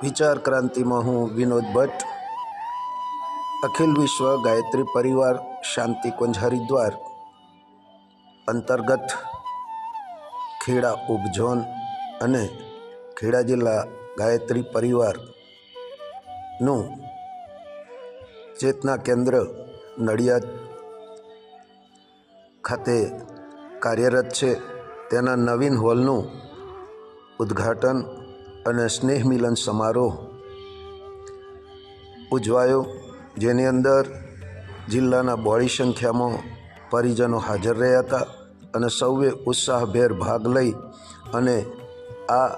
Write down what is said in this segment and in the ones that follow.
વિચાર ક્રાંતિમાં હું વિનોદ ભટ્ટ, અખિલ વિશ્વ ગાયત્રી પરિવાર શાંતિ કુંજ હરિદ્વાર અંતર્ગત ખેડા ઉપઝોન અને ખેડા જિલ્લા ગાયત્રી પરિવારનું ચેતના કેન્દ્ર નડિયાદ ખાતે કાર્યરત છે. તેના નવીન હોલનું ઉદ્ઘાટન અને સ્નેહ મિલન સમારોહ ઉજવાયો, જેની અંદર જિલ્લાના બહોળી સંખ્યામાં પરિજનો હાજર રહ્યા હતા અને સૌએ ઉત્સાહભેર ભાગ લઈ અને આ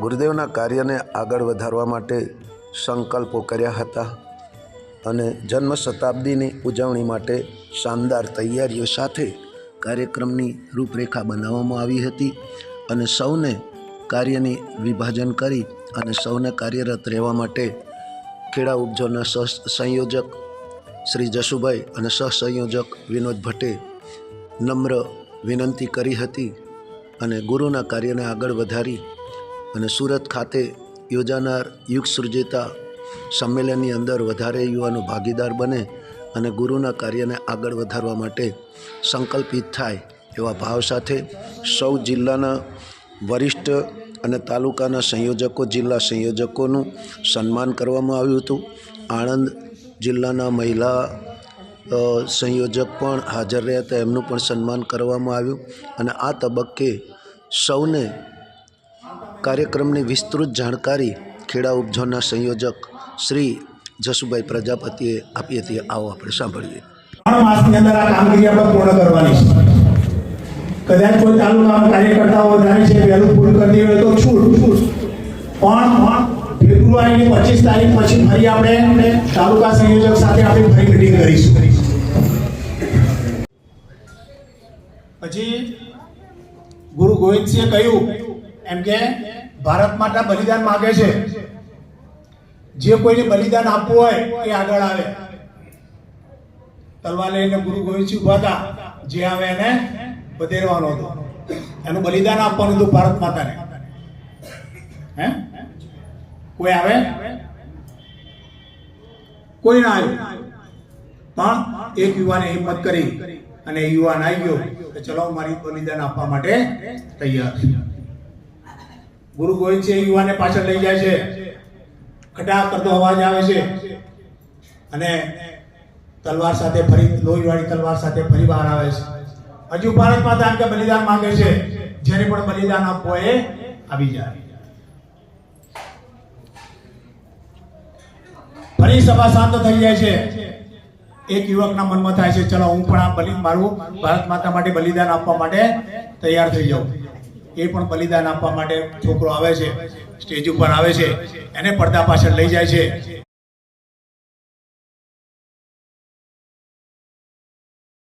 ગુરુદેવના કાર્યને આગળ વધારવા માટે સંકલ્પો કર્યા હતા અને જન્મ શતાબ્દીની ઉજવણી માટે શાનદાર તૈયારીઓ સાથે કાર્યક્રમની રૂપરેખા બનાવવામાં આવી હતી અને સૌને કાર્યની વિભાજન કરી અને સૌને કાર્યરત રહેવા માટે ખેડા ઉપઝોનના સંયોજક શ્રી જશુભાઈ અને સહસંયોજક વિનોદ ભટ્ટે નમ્ર વિનંતી કરી હતી અને ગુરુના કાર્યને આગળ વધારી અને સુરત ખાતે યોજાનાર યુગ સૃજેતા સંમેલનની અંદર વધારે યુવાનો ભાગીદાર બને અને ગુરુના કાર્યને આગળ વધારવા માટે સંકલ્પિત થાય એવા ભાવ સાથે સૌ જિલ્લાના વરિષ્ઠ અને તાલુકાના સંયોજકો, જિલ્લા સંયોજકોનું સન્માન કરવામાં આવ્યું હતું. આણંદ જિલ્લાના મહિલા સંયોજક પણ હાજર રહ્યા હતા, એમનું પણ સન્માન કરવામાં આવ્યું અને આ તબક્કે સૌને કાર્યક્રમની વિસ્તૃત જાણકારી ખેડા ઉપઝોનના સંયોજક શ્રી જશુભાઈ પ્રજાપતિએ આપી હતી. આવો આપણે સાંભળીએ. 3 માસની અંદર આ કામગીરી આપણે પૂર્ણ કરવાની છે. કદાચ કોઈ તાલુકામાં કાર્યકર્તાઓ જાણે છે વહેલું પૂરું કરી દેવું હોય તો છૂટ, પણ ફેબ્રુઆરીની 25 તારીખ પછી ફરી આપણે તાલુકા સંયોજક સાથે આપણે ફરી મીટિંગ કરીશું. પછી ગુરુ ગોવિંદસિંહે કહ્યું એમ કે ભારત માટે બલિદાન માગે છે, જે કોઈને બલિદાન આપવું હોય એ આગળ આવે. તલવાર લઈને ગુરુ ગોવિંદસિંહ ઉભા હતા, જે આવે એને વધેરવાનો હતો, એનું બલિદાન આપવાનું હતું ભારત માતાને. કોઈ આવે? કોઈ ના આવ્યું, પણ એક યુવાને હિંમત કરી અને યુવાન આવી ગયો કે ચલો હું મારી બલિદાન આપવા માટે તૈયાર છું. ગુરુ ગોવિંદસિંહ યુવાને પાછળ લઈ જાય છે, ખટા કરતો અવાજ આવે છે અને તલવાર સાથે ફરી લોહીવાળી તલવાર સાથે ફરી બહાર આવે છે. હજુ ભારત માતા એમ કે બલિદાન માંગે છે, જેને પણ બલિદાન આપવો એ આવી જાય. ફરી સભા શાંત થઈ જાય છે. એક યુવકના મનમાં થાય છે, ચલો હું પણ આ મારું ભારત માતા માટે બલિદાન આપવા માટે તૈયાર થઈ જાઉં. એ પણ બલિદાન આપવા માટે છોકરો આવે છે, સ્ટેજ ઉપર આવે છે, એને પડદા પાછળ લઈ જાય છે